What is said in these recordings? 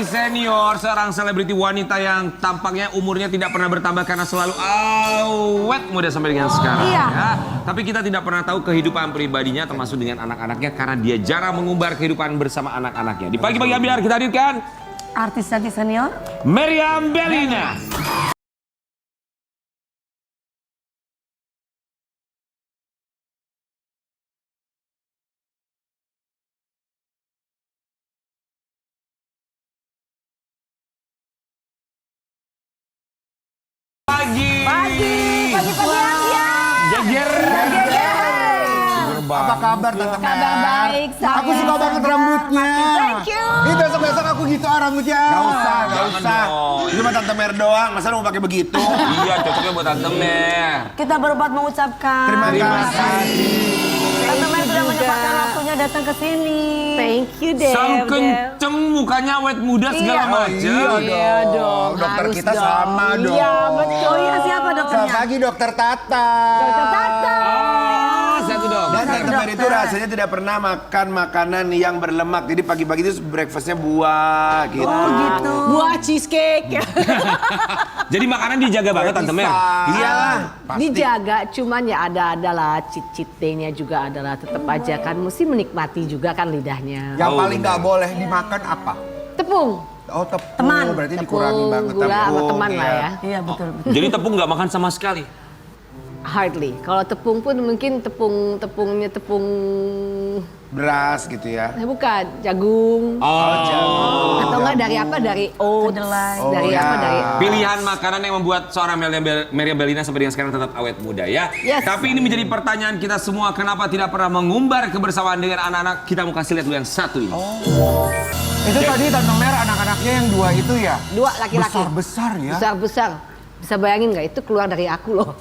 Artis senior, seorang selebriti wanita yang tampaknya umurnya tidak pernah bertambah karena selalu awet muda sampai dengan sekarang. Iya. Ya. Tapi kita tidak pernah tahu kehidupan pribadinya termasuk dengan anak-anaknya karena dia jarang mengumbar kehidupan bersama anak-anaknya. Di pagi-pagi biar kita hadirkan Artis senior. Meriam Bellina. Pagi siang. Jejer. Apa kabar Tante Mer? Kabar baik, sayang. Aku suka banget rambutnya. Thank you. Ini besok-besok aku gitu rambutnya. Gak usah, gak Jangan usah. dong. Ini cuma Tante Mer doang, masa lu mau pakai begitu? Iya, cocoknya buat Tante Mer. Kita berempat mengucapkan Terima kasih. Tante Mer sudah menyempatkan waktunya datang ke sini. Thank you, Deb. Selalu kenceng, mukanya awet muda segala macam. Iya dong. Dokter harus kita dong. sama dong. Iya, betul. Oh iya, siapa Selamat dokternya? pagi Dokter Tata. Dokter Tata. Oh, satu dong. Dan Tante Mer itu dokter. rasanya tidak pernah makan makanan yang berlemak. Jadi pagi-pagi itu breakfastnya buah gitu. Oh gitu. Buah cheesecake. Jadi makanan dijaga banget Tante Mer. Iyalah, pasti. Dijaga, cuman ya adalah cheat day-nya juga adalah tetap aja kan mesti menikmati juga kan lidahnya. Yang Oh, paling nggak benar. boleh dimakan apa? Tepung, Oh tepung, Teman. berarti tepung, dikurangi banget gula sama tepung, teman lah ya. Iya betul. Jadi tepung nggak makan sama sekali. Hardly. Kalau tepung pun mungkin tepungnya tepung Beras gitu ya. bukan jagung. Oh. Atau enggak dari apa? Dari oats. Kedelai. Dari Oh, apa? ya. Dari Pilihan makanan yang membuat seorang Meriam Bellina sampai dengan sekarang tetap awet muda ya. Yes. Tapi ini menjadi pertanyaan kita semua, kenapa tidak pernah mengumbar kebersamaan dengan anak-anak? Kita mau kasih lihat dulu yang satu ini. Itu tadi Tante Mer anak-anaknya yang dua itu ya? dua laki-laki. Besar-besar ya? Besar-besar. Bisa bayangin nggak? Itu keluar dari aku loh.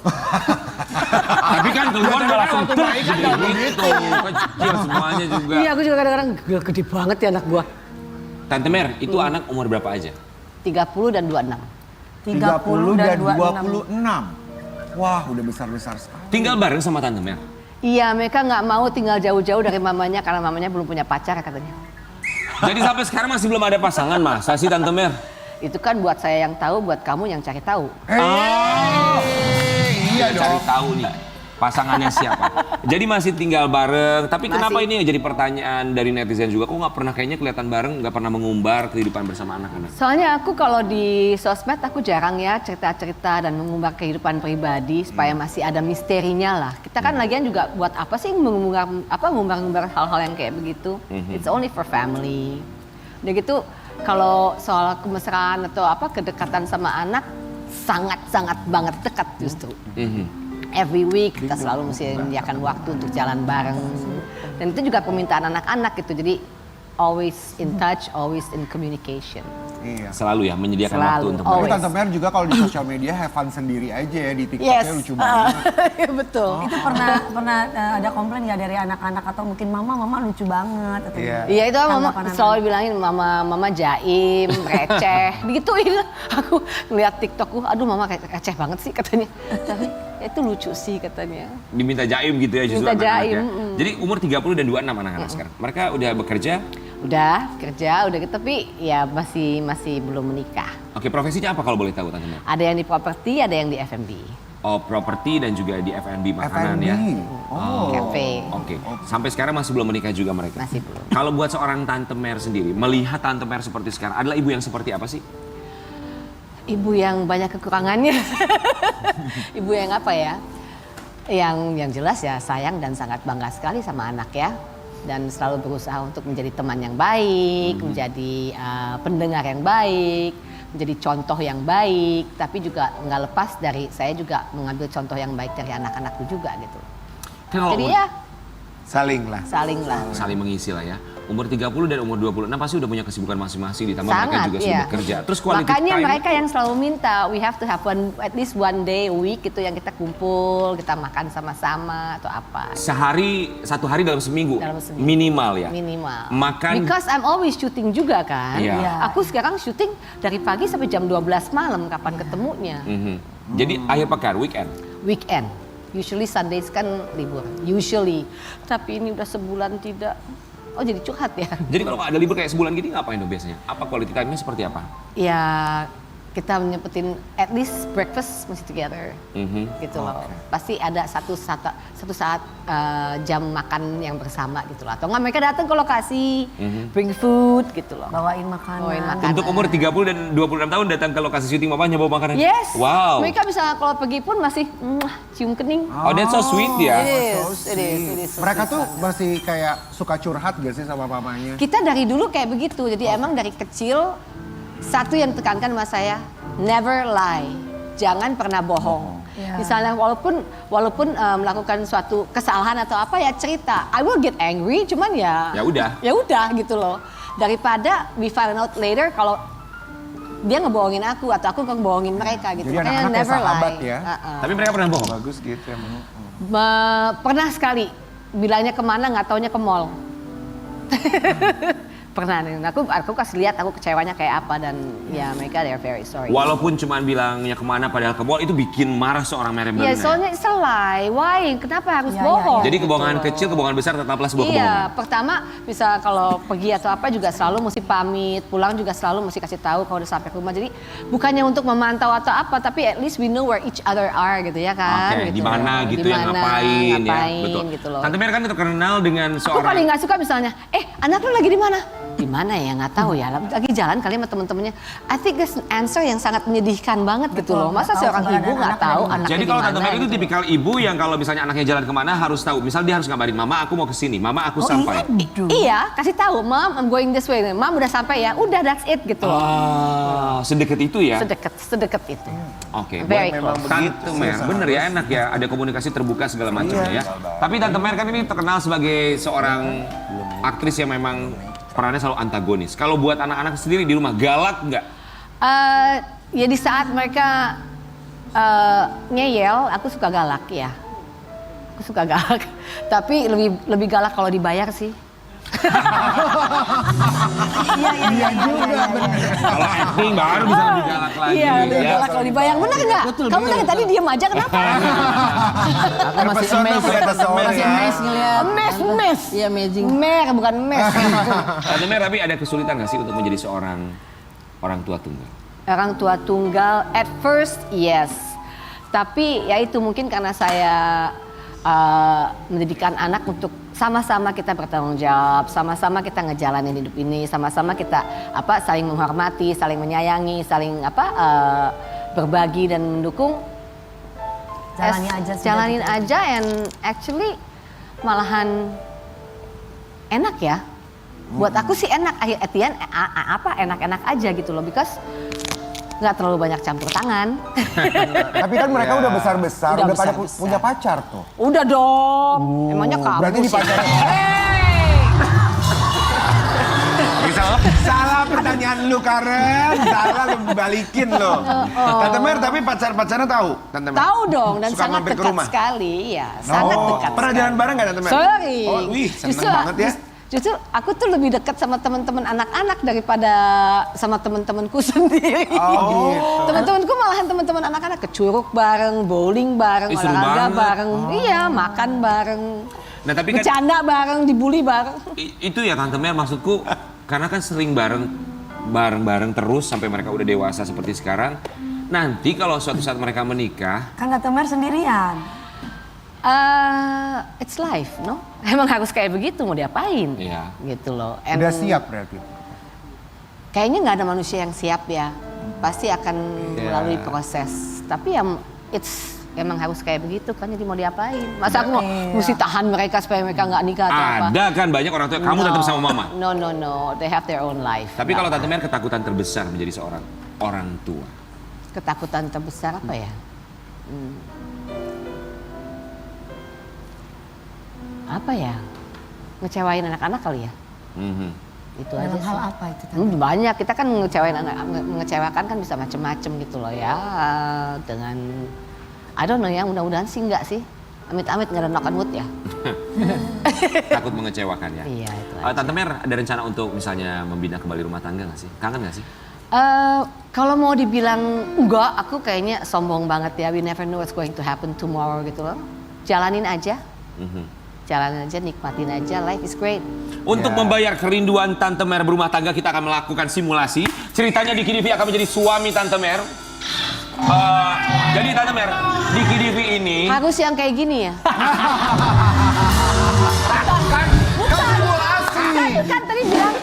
Tapi kan keluar Lihat, langsung waktu bayi kan nggak gitu. Kecil semuanya juga. Iya, aku juga kadang-kadang gede banget ya anak gua. Tante Mer, itu anak umur berapa aja? 30 dan 26. 30 dan 26. 26. Wah, udah besar-besar sekali. Tinggal bareng sama Tante Mer. Iya, mereka nggak mau tinggal jauh-jauh dari mamanya karena mamanya belum punya pacar katanya. Jadi sampai sekarang masih belum ada pasangan, masa sih Tante Mer? Itu kan buat saya yang tahu, buat kamu yang cari tahu. Iya Cari dong. tahu nih pasangannya siapa. Jadi masih tinggal bareng. Tapi kenapa Masih. ini jadi pertanyaan dari netizen juga? Kok nggak pernah kayaknya kelihatan bareng, nggak pernah mengumbar kehidupan bersama anak-anak? Soalnya aku kalau di sosmed aku jarang ya cerita-cerita dan mengumbar kehidupan pribadi supaya masih ada misterinya lah. Kita kan lagian juga buat apa sih mengumbar hal-hal yang kayak begitu? It's only for family. Udah gitu kalau soal kemesraan atau apa kedekatan sama anak sangat-sangat banget dekat justru. Every week kita selalu mesti menyediakan waktu untuk jalan bareng. Dan itu juga permintaan anak-anak gitu. Jadi always in touch, always in communication. Iya. Selalu ya menyediakan Selalu, waktu untuk always. mereka. Tapi Tante Mer juga kalau di sosial media have fun sendiri aja ya. Di TikToknya lucu banget. Betul. Itu pernah ada komplain nggak dari anak-anak atau mungkin mama lucu banget atau Iya. Iya itu mama tanggapan anak-anak? selalu bilangin mama jaim, receh, digituin. Aku ngeliat TikTokku, aduh mama receh banget sih katanya. Tapi ya itu lucu sih katanya. Diminta jaim gitu ya justru Minta anak-anak jaim, ya. Jadi umur 30 dan 26 anak-anak sekarang. Mereka udah bekerja. Udah kerja, udah gitu, tapi ya masih belum menikah. Oke, profesinya apa kalau boleh tahu Tante Mer? Ada yang di properti, ada yang di F&B. Oh, properti dan juga di F&B makanan F&B. ya. Oh. Cafe. Oke. Sampai sekarang masih belum menikah juga mereka. Masih belum. Kalau buat seorang Tante Mer sendiri, melihat Tante Mer seperti sekarang, adalah ibu yang seperti apa sih? Ibu yang banyak kekurangannya. Ibu yang apa ya? Yang jelas ya sayang dan sangat bangga sekali sama anak ya. Dan selalu berusaha untuk menjadi teman yang baik, menjadi pendengar yang baik, menjadi contoh yang baik. Tapi juga nggak lepas dari saya juga mengambil contoh yang baik dari anak-anakku juga gitu. Kalau Jadi ya Saling lah. saling lah. saling mengisi lah ya. Umur 30 dan umur 26 pasti udah punya kesibukan masing-masing, ditambah mereka Sangat, juga iya. sudah bekerja. Terus quality Makanya time. mereka yang selalu minta, we have to have at least one day a week gitu yang kita kumpul, kita makan sama-sama atau apa. Satu hari dalam seminggu, Dalam seminggu. minimal ya. Minimal. Makan. Because I'm always syuting juga kan. Iya. Aku sekarang syuting dari pagi sampai jam 12 malam kapan ketemunya. Mhm. Jadi akhir pekan, weekend. Weekend. Usually Sundays kan libur. Usually. Tapi ini udah sebulan tidak. oh jadi curhat ya. Jadi kalau nggak ada libur kayak sebulan gini ngapain dong biasanya? Apa quality time-nya seperti apa? Ya kita nyempetin at least breakfast mesti together. Gitu loh. Pasti ada satu saat jam makan yang bersama gitu loh. Atau nggak mereka datang ke lokasi, bring food gitu loh. Bawain makanan. Untuk umur 30 dan 26 tahun datang ke lokasi syuting mamanya bawa makanan? Yes. Wow. Mereka bisa kalau pergi pun masih cium kening. Oh, that's so sweet ya. It So is so Mereka sweet tuh banget. masih kayak suka curhat gak sih sama mamanya? Kita dari dulu kayak begitu. Jadi emang dari kecil satu yang ditekankan sama saya, never lie. Jangan pernah bohong. Ya. Misalnya walaupun melakukan suatu kesalahan atau apa ya cerita. I will get angry, cuman ya Ya udah. gitu loh. Daripada we find out later kalau dia ngebohongin aku atau aku ngebohongin mereka gitu. Jadi Makanya anak-anak kayak never sahabat lie. ya. Tapi mereka pernah bohong? Bagus gitu emang. Pernah sekali bilangnya kemana nggak taunya ke mall. Pernah nih, aku kasih lihat aku kecewanya kayak apa dan ya mereka they're very sorry. Walaupun cuma bilangnya kemana padahal ke mall itu bikin marah seorang Mary Iya, Bernina. soalnya it's a lie. Why? Kenapa harus Iya, bohong? Jadi gitu kebohongan loh. kecil, kebohongan besar tetaplah sebuah Iya, kebohongan. pertama bisa kalau pergi atau apa juga selalu mesti pamit, pulang juga selalu mesti kasih tahu kalau udah sampai ke rumah. Jadi bukannya untuk memantau atau apa, tapi at least we know where each other are gitu ya kan. Oke, gitu di mana loh. gitu Di ya mana, ngapain ya. ngapain, Betul. gitu loh. Tante Mary kan terkenal dengan Aku seorang paling nggak suka misalnya, anak lu lagi di mana? Di mana ya nggak tahu ya, lagi jalan kali sama temen-temennya. I think that's an answer yang sangat menyedihkan banget gitu loh. Masa nggak tahu seorang keberadaan ibu nggak anaknya tahu di mana. anaknya Jadi di kalau Tante mana Mary itu gitu. tipikal ibu yang kalau misalnya anaknya jalan kemana harus tahu. Misal dia harus ngabarin, Mama aku mau kesini, Mama aku sampai. Iya, kasih tahu, Mom, I'm going this way. Mom udah sampai ya, udah that's it gitu loh. Sedekat itu ya? Sedekat itu. Oke. Very memang close. Tante Mer, bener ya enak ya, ada komunikasi terbuka segala macamnya ya. Tapi Tante Mer kan ini terkenal sebagai seorang aktris yang memang perannya selalu antagonis. Kalau buat anak-anak sendiri di rumah galak nggak? Ya di saat mereka ngeyel, aku suka galak ya. Aku suka galak. Tapi lebih galak kalau dibayar sih. Iya juga benar. Kalau acting baru bisa lebih galak lagi. Iya, lebih ya. galak kalau dibayar. Benar nggak? Kamu dari tadi diem aja kenapa? Aku masih Terpesona amazed pada Tante Mer masih ya. amazed ngeliat. Mes. Iya, amazing. Mer bukan mes. Tante Mer, tapi ada kesulitan nggak sih untuk menjadi seorang orang tua tunggal? Orang tua tunggal, at first yes. Tapi ya itu mungkin karena saya mendidikan anak untuk sama-sama kita bertanggung jawab, sama-sama kita ngejalanin hidup ini, sama-sama kita saling menghormati, saling menyayangi, saling berbagi dan mendukung. Jalani aja sudah Jalanin gitu. aja and actually malahan enak ya. Buat aku sih enak, at the end, enak-enak aja gitu loh, because nggak terlalu banyak campur tangan. Tapi kan mereka udah besar-besar, Udah udah pada besar-besar. punya pacar tuh. Udah dong, emangnya kamu Berarti sih? dipacarin. Salah pertanyaan lu Karen, salah lu balikin lo. Tante Mer tapi pacar-pacarnya tahu? Tante Mer? Tahu dong, dan Suka sangat mampir ke dekat rumah? sekali, ya, sangat dekat. Pernah jalan bareng gak Tante Mer? Sering. Oh, wih, seneng banget ya. Justru aku tuh lebih dekat sama teman-teman anak-anak daripada sama teman-temanku sendiri. Oh, gitu. Teman-temanku malahan teman-teman anak-anak ke Curug bareng, bowling bareng, Seru olahraga banget. bareng, iya makan bareng, Nah tapi kan bercanda bareng, dibully bareng. itu ya Tante Mer maksudku, karena kan sering bareng terus sampai mereka udah dewasa seperti sekarang. Nanti kalau suatu saat mereka menikah, Kan Tante Mer sendirian. It's life, no? Emang harus kayak begitu, mau diapain? Iya. Gitu loh. Udah siap berarti. Kayaknya nggak ada manusia yang siap ya. Pasti akan melalui proses. Tapi ya emang harus kayak begitu kan, jadi mau diapain? Masa aku mau mesti tahan mereka supaya mereka nggak nikah atau apa? ada kan banyak orang tua, kamu tetap sama mama. No. They have their own life. Tapi kalau Tante Mer ketakutan terbesar menjadi seorang orang tua. Ketakutan terbesar apa ya? Apa ya? Ngecewain anak-anak kali ya? Mhm. Itu aja Dalam sih. hal apa itu Tante? Banyak, kita kan mengecewakan kan bisa macem-macem gitu loh ya. Dengan, I don't know ya, mudah-mudahan sih enggak sih. Amit-amit nggak ada knock on wood ya. Takut mengecewakan ya. Iya itu aja. Tante Mer ada rencana untuk misalnya membina kembali rumah tangga nggak sih? Kangen nggak sih? Kalau mau dibilang enggak, aku kayaknya sombong banget ya. We never know what's going to happen tomorrow gitu loh. Jalanin aja. Mhm. Jalanin aja, nikmatin aja, life is great. Untuk membayar kerinduan Tante Mer berumah tangga, kita akan melakukan simulasi. Ceritanya Diki Divi akan menjadi suami Tante Mer. Jadi Tante Mer, Diki Divi ini Harus yang kayak gini ya? Kan tadi bilang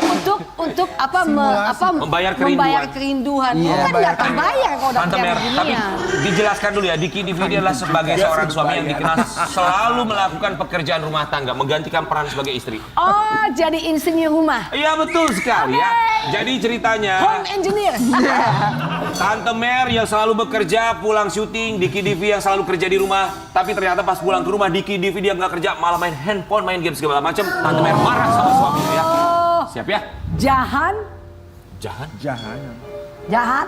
untuk apa Membayar kerinduan. Kan nggak terbayar kalau udah Tante kayak Mer, tapi beginian. dijelaskan dulu ya, Diki Divi dia adalah sebagai seorang suami yang dikenal selalu melakukan pekerjaan rumah tangga, menggantikan peran sebagai istri. Oh, jadi insinyur rumah. Iya betul sekali ya. Jadi ceritanya Home engineer. Tante Mer yang selalu bekerja pulang syuting, Diki Divi yang selalu kerja di rumah. Tapi ternyata pas pulang ke rumah Diki Divi dia nggak kerja, malah main handphone, main game segala macam. Tante Mer marah sama suaminya ya. Siap ya? Jahan, Jahat. jahat.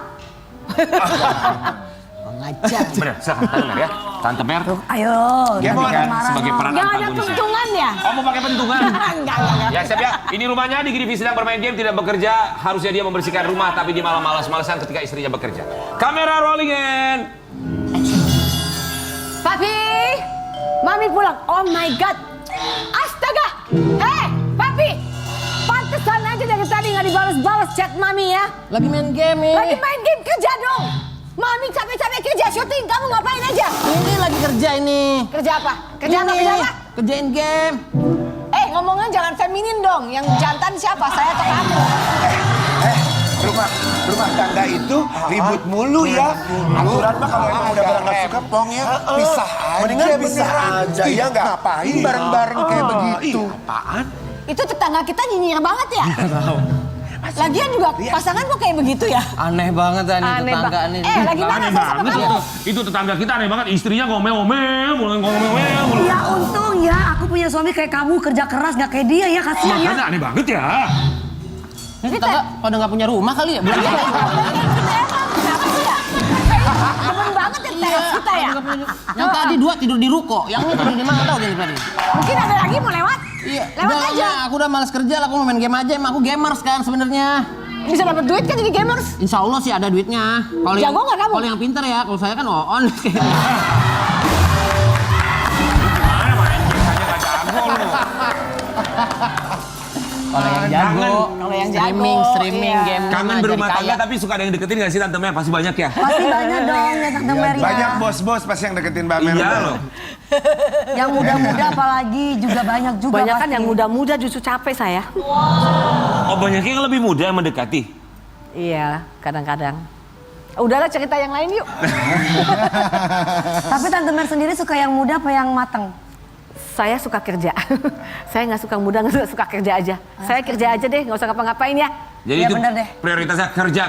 Mengajar. Benar, silakan Tante Mer ya. Tante Mer Ayo, gantikan marah sebagai dong. peran Nggak ada antagonis. keuntungan ya? Oh mau pakai pentungan? Enggak. Ya siap ya. Ini rumahnya Diki Divi sedang bermain game, tidak bekerja. Harusnya dia membersihkan rumah, tapi dia malah malas-malasan ketika istrinya bekerja. Kamera rolling in. Papi, Mami pulang. Oh my God. Astaga. Hei, Papi. Pantesan aja dari tadi nggak dibalas-balas chat Mami ya. Lagi main game nih. Lagi main game, kerja dong. Mami capek-capek kerja syuting, kamu ngapain aja? Ini lagi kerja ini. Kerja apa? Kerja apa? Ini, Kerja apa? Kerjain game. Ngomongnya jangan feminin dong. Yang jantan siapa? Saya atau kamu? Rumah tangga itu ribut mulu ya. Aturan mah kalau emang udah barang nggak suka, pong ya pisah aja. Mendingan pisah aja ya nggak? Ngapain bareng-bareng kayak begitu? Apaan? Itu tetangga kita nyinyir banget ya? Lagian juga pasangan kok kayak begitu ya? Aneh banget ya nih Aneh tetangga banget. nih. Lagi mana Aneh saya sama banget kamu? itu tetangga kita aneh banget. Istrinya ngomel-ngomel, mulai ngomel-ngomel mulu. Ya untung ya, aku punya suami kayak kamu, kerja keras nggak kayak dia ya, kasihan ya. Makanya aneh banget ya. Ini tetangga pada nggak punya rumah kali ya? Belum Kenapa sih ya? Demen banget ya teras kita ya? Yang tadi 2 tidur di ruko, yang ini tidur di mana tahu gini tadi? Mungkin ada lagi mau lewat? Iya, Lewat udah aja. lama, aku udah malas kerja lah, aku mau main game aja. Emang aku gamers kan sebenarnya. Bisa dapat duit kan jadi gamers? Insya Allah sih ada duitnya. Jago nggak kamu? Kalau yang pinter ya, kalau saya kan on. Kalau yang jago, Kalau yang jago, streaming iya. game. Kangen jadi berumah tangga kaya. tapi suka ada yang deketin gak sih Tante Mer? Pasti banyak ya. Pasti banyak dong ya Tante Mer ya. Banyak bos-bos pasti yang deketin Mbak Mer. Iya loh. Yang muda-muda apalagi juga banyak juga. Banyak kan pasti. yang muda-muda justru capek saya. Oh banyaknya yang lebih muda yang mendekati. Iya, kadang-kadang. Udahlah cerita yang lain yuk. Tapi Tante Mer sendiri suka yang muda apa yang mateng? Saya suka kerja. Saya nggak suka muda, nggak suka kerja aja. Saya kerja aja deh, nggak usah ngapa-ngapain ya. Jadi Iya, itu bener deh. prioritasnya kerja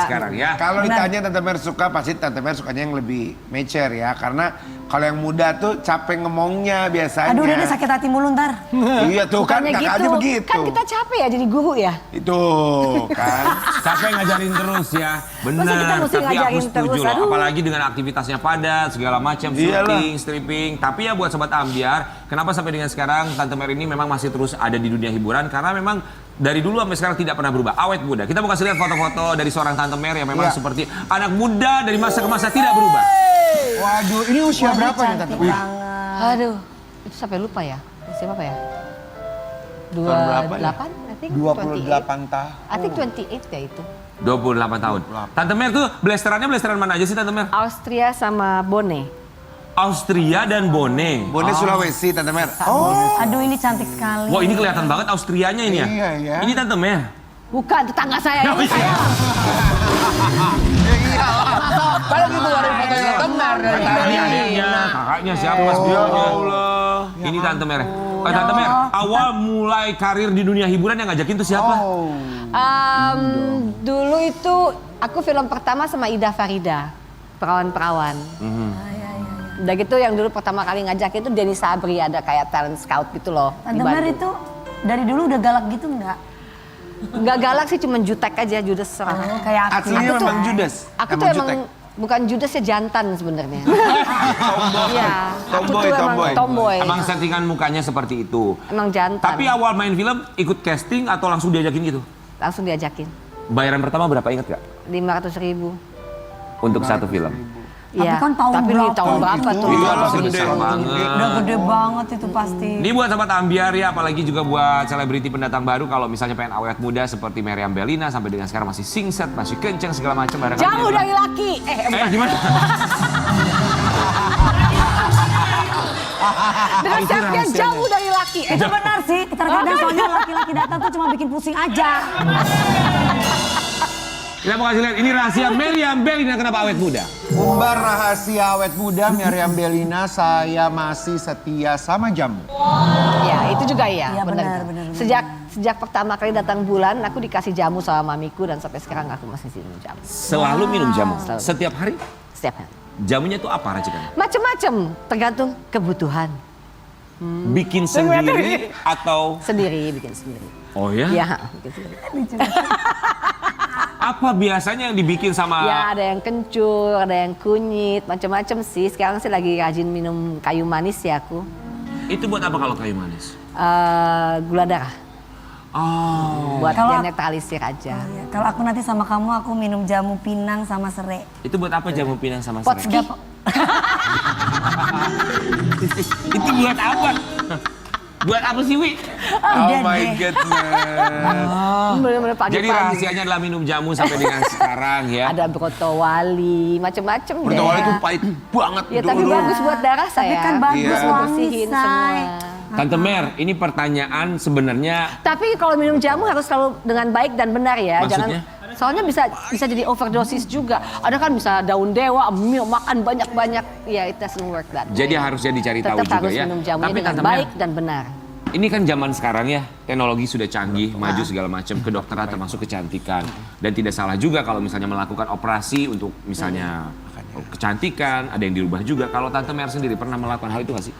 sekarang ya. Kalau ditanya Tante Mer suka, pasti Tante Mer sukanya yang lebih mature ya. Karena kalau yang muda tuh capek ngomongnya biasanya. Aduh udah deh sakit hati mulu ntar. Iya tuh kan, Bukannya kakak aja begitu. Kan kita capek ya jadi guru ya. Itu kan. Capek ngajarin terus ya. Masa kita Benar, mesti tapi aku ngajarin setuju terus, loh. aduh. Apalagi dengan aktivitasnya padat, segala macam, Iyalah. syuting, stripping. Tapi ya buat Sobat Ambiar, kenapa sampai dengan sekarang Tante Mer ini memang masih terus ada di dunia hiburan? Karena memang dari dulu sampai sekarang tidak pernah berubah, awet muda. Kita mau kasih lihat foto-foto dari seorang Tante Mer yang memang seperti anak muda dari masa ke masa tidak berubah. Waduh, ini usia berapa nih Tante? Cantik banget. Aduh, itu sampai lupa ya. Usia berapa ya? Tahun berapa ya? 28, I think 28 tahun. I think 28 ya itu. 28 tahun. Tante Mer tuh blasterannya blasteran mana aja sih Tante Mer? Austria sama Bone. Austria dan Bone. Bone Sulawesi Tante Mer. Aduh ini cantik sekali. Wah ini kelihatan banget Austrianya ini ya. Iya, iya. Ini Tante Mer. Bukan tetangga saya Oh, ini iya. saya. Kalau gitu dari fotonya benar dari Ini adiknya, kakaknya siapa Mas Bionya? Allah. Ini Tante Mer. Tante Mer, awal mulai karir di dunia hiburan yang ngajakin tuh siapa? Dulu itu aku film pertama sama Ida Farida, Perawan-Perawan. Udah gitu yang dulu pertama kali ngajakin itu Denny Sabri, ada kayak talent scout gitu loh. Tante di Mer Bandung. itu dari dulu udah galak gitu nggak? Nggak galak sih, cuma jutek aja, judes orang. Oh, kayak aku. Aslinya Aku tuh- memang Judas. Aku tuh emang bukan judes ya, jantan sebenarnya. Iya, aku tuh emang tomboy. Emang settingan mukanya seperti itu. Emang jantan. Tapi awal main film ikut casting atau langsung diajakin gitu? Langsung diajakin. Bayaran pertama berapa inget gak? 500.000. Untuk satu film? Tapi kan tahun tapi berapa tahun berapa tuh? Itu Iya, kan pasti gede. besar banget. Udah gede banget itu pasti. Ini buat sahabat Ambiar ya, apalagi juga buat selebriti pendatang baru kalau misalnya pengen awet muda seperti Meriam Bellina sampai dengan sekarang masih singset, masih kenceng segala macam barengan. Jauh dari laki. Gimana? Dengan siapnya jauh dari laki. Itu benar sih, terkadang soalnya laki-laki datang tuh cuma bikin pusing aja. Kita mau kasih lihat, ini rahasia Meriam Bellina kenapa awet muda. Umbar rahasia awet muda Meriam Bellina, saya masih setia sama jamu. Ya, itu juga ya. Iya, benar. Sejak pertama kali datang bulan, aku dikasih jamu sama mamiku dan sampai sekarang aku masih minum jamu. Selalu minum jamu, Selalu. setiap hari. Setiap hari. Jamunya itu apa racikannya? Macem-macem, tergantung kebutuhan. Bikin sendiri atau? Sendiri, bikin sendiri. Oh ya? Ya, bikin sendiri. Apa biasanya yang dibikin sama? Ya, ada yang kencur, ada yang kunyit, macam-macam sih. Sekarang sih lagi rajin minum kayu manis ya aku. Itu buat apa kalau kayu manis? Gula darah, Oh, buat Kalau- dia netralisir aja. Iya, kalau aku nanti sama kamu, aku minum jamu pinang sama serai. itu buat apa jamu pinang sama Pot serai? ski. Itu buat apa? Buat apa sih, Wi? Oh Udah my deh. goodness. Bener-bener pagi-pagi. Jadi rahasianya adalah minum jamu sampai dengan sekarang ya. Ada brotowali, macam-macam deh. Pertawali itu pahit banget Ya tapi dulu. bagus buat darah saya. Tapi kan bagus Iya. wangi, Bersihin semua. say. Tante Mer, ini pertanyaan sebenarnya Tapi kalau minum jamu harus selalu dengan baik dan benar ya. Maksudnya? Soalnya bisa jadi overdosis juga. Ada kan bisa daun dewa, makan banyak-banyak. Ya, it doesn't work that way. jadi harusnya dicari tahu Tetap juga harus ya. minum jamunya Tapi dengan Tante Mer, baik dan benar. ini kan zaman sekarang ya, teknologi sudah canggih, maju segala macam, kedokteran termasuk kecantikan. Dan tidak salah juga kalau misalnya melakukan operasi untuk misalnya kecantikan, ada yang dirubah juga. Kalau Tante Mer sendiri pernah melakukan hal itu nggak sih?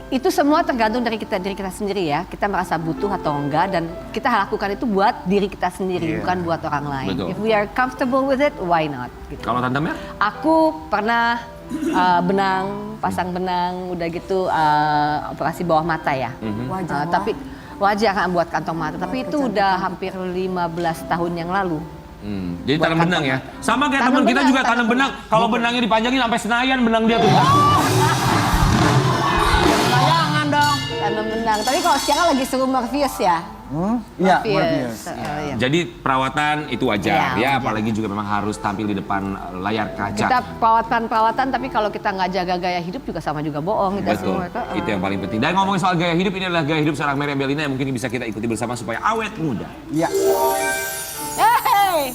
Itu semua tergantung dari diri kita sendiri ya. Kita merasa butuh atau enggak dan kita lakukan itu buat diri kita sendiri, bukan buat orang lain. Betul. If we are comfortable with it, why not? Gitu. Kalau Tante Mer? Aku pernah benang, pasang benang, udah gitu operasi bawah mata ya. Wajah. Tapi wajah kan buat kantong mata. Tapi itu udah hampir 15 tahun yang lalu. Jadi Buat tanam benang ya? Sama kayak Tanam teman kita benang, juga tanam tanam benang. Kalau benangnya dipanjangin sampai Senayan benang dia tuh. Jangan dong. Tanam benang. Tapi kalau sekarang lagi seru Morpheus ya. Iya, Morpheus. Morpheus. Iya. Jadi perawatan itu wajar Iya, ya, wajar. apalagi juga memang harus tampil di depan layar kaca. Kita perawatan, tapi kalau kita nggak jaga gaya hidup juga sama juga bohong. Kita Betul, semua. itu yang paling penting. Dan ngomongin soal gaya hidup, ini adalah gaya hidup seorang Meriam Bellina yang mungkin bisa kita ikuti bersama supaya awet muda. Iya. Hey!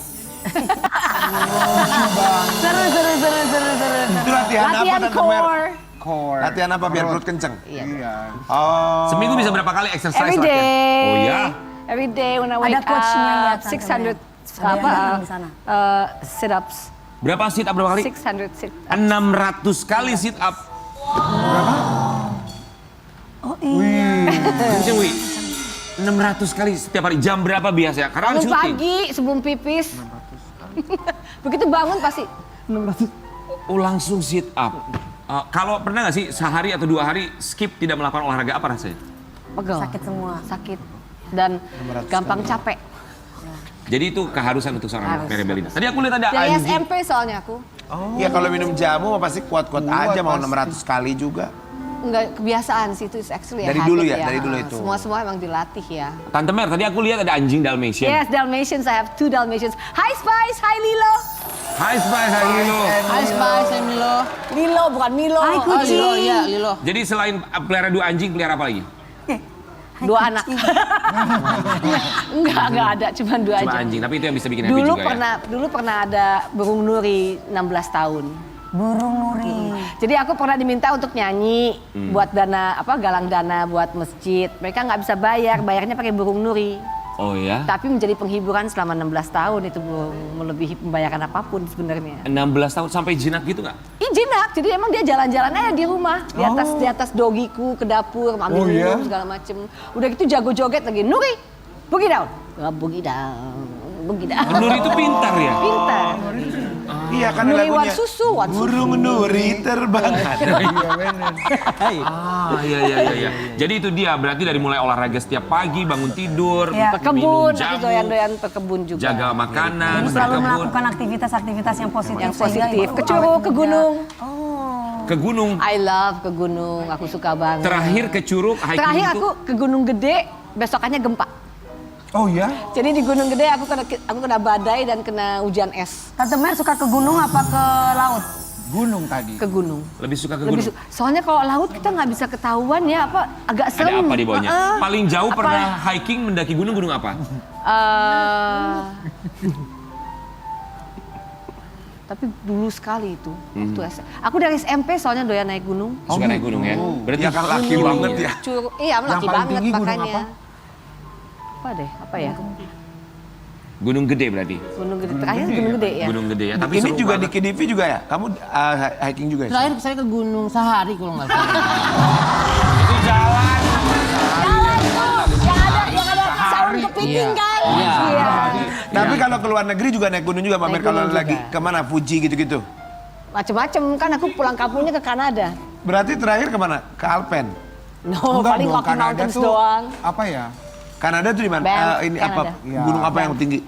Seru. Itu latihan apa Latihan Tante Mer? core. Core. Latihan apa biar perut kenceng? Iya. Iya. Oh. Seminggu bisa berapa kali exercise Every latihan? day. Oh ya? Every day when I wake Ada coachnya lihat, up. Tante 600 Ada yang datang di sana. sit-ups. Berapa sit up berapa kali? 600 sit-ups. 600 kali sit up. Oh iya. Kenceng, Wi. 600 kali setiap hari. Jam berapa biasa? Karena kan Bangun syuting. pagi sebelum pipis. Begitu bangun pasti 600. Oh, langsung sit up. Kalau pernah nggak sih sehari atau 2 hari skip tidak melakukan olahraga, apa rasanya? Pegel. Sakit semua. Sakit. Dan gampang capek. Jadi itu keharusan untuk seorang Harus. Meriam Bellina. Tadi aku lihat ada Dari anjing. SMP soalnya aku. Ya kalau minum jamu mah pasti kuat-kuat aja mau 600 kali juga. Enggak kebiasaan sih itu actually Dari habit dulu ya, dari dulu itu. Semua emang dilatih ya. Tante Mer, tadi aku lihat ada anjing Dalmatian. Yes, Dalmatians. I have 2 Dalmatians. Hi Spice, hi Lilo. Hai Spice, hai Lilo. Hai Spice, hai Milo. Lilo bukan Milo. Hai, Oh, kucing. Lilo, iya Lilo. Jadi selain pelihara 2 anjing, pelihara apa lagi? 2 anak. Enggak ada, cuma 2 Cuma aja. anjing, tapi itu yang bisa bikin happy Dulu juga dulu pernah ada burung nuri 16 tahun. Burung nuri. Jadi aku pernah diminta untuk nyanyi buat galang dana buat masjid. Mereka nggak bisa bayarnya pakai burung nuri. ya. Oh ya? Tapi menjadi penghiburan selama 16 tahun itu melebihi pembayaran apapun sebenarnya. 16 tahun sampai jinak gitu nggak? Jinak, jadi emang dia jalan-jalan aja di rumah, di atas dogiku ke dapur, ambil minum segala macem. Udah gitu jago joget lagi, Nuri, boogie down, boogie down, boogie down. Nur itu pintar ya? Pintar. Iya kan Nuri lagunya. Wansusu, Wansusu. Burung Nuri terbang. Iya. Jadi itu dia, berarti dari mulai olahraga setiap pagi, bangun tidur, Iya. Berkebun, minum aku jamu, doyan-doyan berkebun juga. jaga makanan, Jadi selalu berkebun, melakukan aktivitas-aktivitas yang positif. Yang sehingga positif. ibu Ke awet Curug, ke muda. gunung. Oh. ke gunung. I love ke gunung, aku suka banget. Terakhir ke Curug, hiking Terakhir itu. aku ke Gunung Gede, besokannya gempa. Oh ya? Jadi di Gunung Gede aku kena badai dan kena hujan es. Tante Mer suka ke gunung apa ke laut? Gunung tadi. Ke gunung. Lebih suka ke Lebih gunung. soalnya kalau laut kita nggak bisa ketahuan ya apa agak serem. Ada apa di bawahnya? Heeh. Paling jauh Apa? pernah hiking mendaki gunung apa? Tapi dulu sekali itu waktu aku dari SMP soalnya doyan naik gunung. Suka naik gunung ya? Berarti Ya kan laki gunung banget ya. Iya, laki paling banget tinggi gunung makanya. apa? Apa ya? Gunung Gede berarti. Gunung Gede terakhir Gunung Gede ya. Gunung Gede ya. Tapi Ini seru juga di banget. KDV juga ya? Kamu hiking juga ya? Terakhir saya ke Gunung Sahari kalau nggak salah. Itu jalan. Yang ada saung kepiting kan? Iya. Iya. Tapi kalau ke luar negeri juga naik gunung juga, Pamer. Naik Kalau gunung lagi juga. kemana? Fuji gitu-gitu. Macem-macem kan aku pulang kampungnya ke Kanada. Berarti terakhir kemana? Ke Alpen. No, paling dong, Rocky Kanada Mountains tuh doang. Apa ya? Kanada tuh di mana? Banff, Ini Kanada. apa? Gunung apa yang tinggi?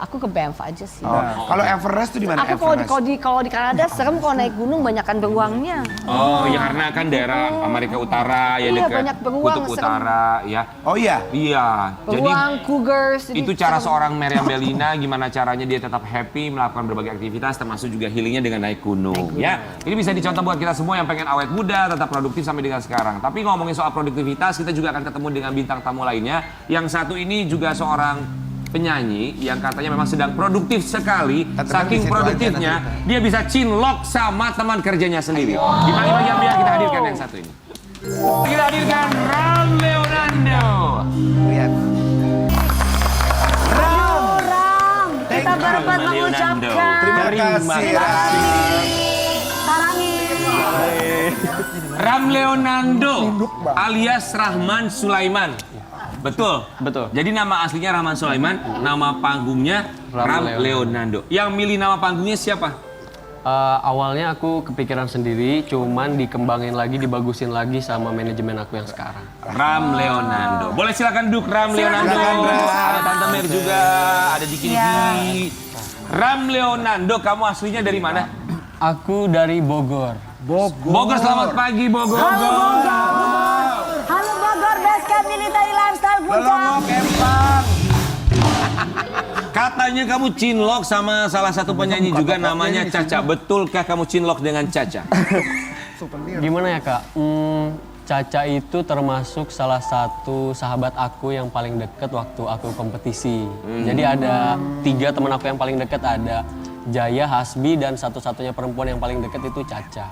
Aku ke Banff aja sih. Oh. Kalau Everest tuh di mana? Aku kalau di Kanada serem kalau naik gunung banyakan beruangnya. Oh, ya karena kan daerah Amerika Utara ya Iya, dekat banyak beruang, Kutub serem. Utara ya. Oh iya. Iya. Jadi Beruang, cougars. jadi itu cara serem. seorang Meriam Bellina gimana caranya dia tetap happy melakukan berbagai aktivitas termasuk juga healingnya dengan naik gunung ya. Ini bisa dicontoh buat kita semua yang pengen awet muda, tetap produktif sampai dengan sekarang. Tapi ngomongin soal produktivitas, kita juga akan ketemu dengan bintang tamu lainnya. Yang satu ini juga seorang penyanyi yang katanya memang sedang produktif sekali. Saking produktifnya, dia bisa cinlok sama teman kerjanya sendiri. Gimana biar kita hadirkan yang satu ini. Kita hadirkan Ram Leonardo. Lihat. Ram, kita berempat Leonardo. mengucapkan Terima kasih. sarangin. Ram Leonardo alias Rahman Sulaiman. Betul. Jadi nama aslinya Rahman Sulaiman, nama panggungnya Ram Leonardo. Yang milih nama panggungnya siapa? Awalnya aku kepikiran sendiri, cuman dikembangin lagi, dibagusin lagi sama manajemen aku yang sekarang. Ram Leonardo. Boleh silakan duduk Ram Leonardo. Ada Tante Mer juga, ada Diki Diki. Ram Leonardo, kamu aslinya dari mana? Aku dari Bogor. Bogor, selamat pagi Bogor. Halo Bogor, Base Camp Military Lifestyle Puncak. Katanya kamu cinlok sama salah satu penyanyi juga namanya Caca. Betulkah kamu cinlok dengan Caca? Gimana ya kak? Caca itu termasuk salah satu sahabat aku yang paling deket waktu aku kompetisi. Jadi ada 3 teman aku yang paling deket, ada Jaya, Hasbi, dan satu-satunya perempuan yang paling deket itu Caca.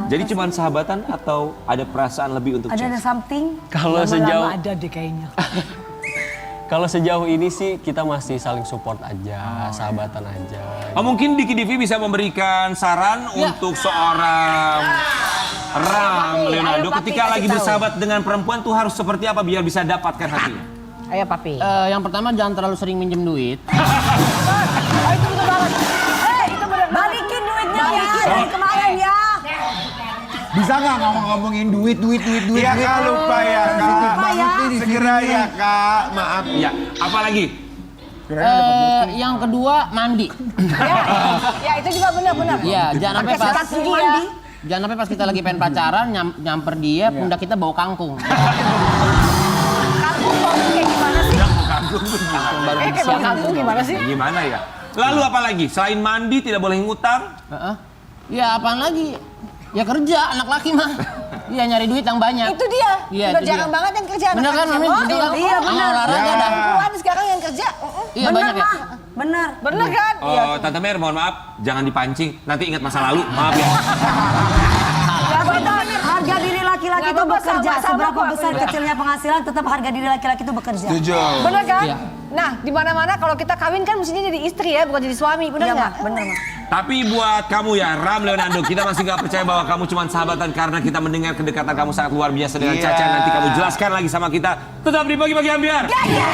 Jadi cuma sahabatan atau ada perasaan lebih untuk Ada Caca? something? Kalau sejauh ada deh kayaknya. kalau sejauh ini sih kita masih saling support aja, sahabatan aja. Oh, mungkin Diki Divi bisa memberikan saran untuk seorang Ram Leonardo Ayo, Papi, ketika kasih lagi tahu. bersahabat dengan perempuan tuh harus seperti apa biar bisa dapatkan hatinya? Ayo papi. Yang pertama jangan terlalu sering minjem duit. Balikin duitnya ya, dari kemarin ya. Bisa nggak ngomongin duit? Ya kak, lupa ya kak. ya. Segera ya kak, maaf. Ya, apa lagi? Yang kedua mandi. Ya itu juga benar-benar. Iya, jangan sampai Pakai pas sikat gigi ya. jangan sampai pas kita lagi pengen pacaran nyamper dia, pundak kita bau kangkung. Kangkung baunya kayak gimana sih? Kayak bau kangkung gimana sih? Gimana ya? Lalu apa lagi? Selain mandi tidak boleh ngutang? Heeh. Ya apaan lagi? Ya kerja, anak laki mah. Iya nyari duit yang banyak. Itu dia. Iya, Udah itu jarang dia. banget yang kerja. Bener kan, Mami? Betul kan? Iya, bener. Olahraga dah. Perempuan sekarang yang kerja. Iya Bener banyak ya. mah, bener. Bener kan? Iya. Oh, Tante Mer, mohon maaf, jangan dipancing. Nanti ingat masa lalu. Maaf ya. Ya benar, harga diri laki-laki Nggak itu apa-apa, bekerja. sama-sama Seberapa kok. besar kecilnya penghasilan, tetap harga diri laki-laki itu bekerja. Setuju. Bener kan? Iya. Nah, di mana-mana kalau kita kawin kan mestinya jadi istri ya, bukan jadi suami. Bener Iya, nggak? Mak, bener, Mak. Tapi buat kamu ya, Ram Leonardo, kita masih gak percaya bahwa kamu cuma sahabatan karena kita mendengar kedekatan kamu sangat luar biasa dengan Iya. Caca. Nanti kamu jelaskan lagi sama kita. Tetap di Pagi-Pagi Ambiar. Ya, ya.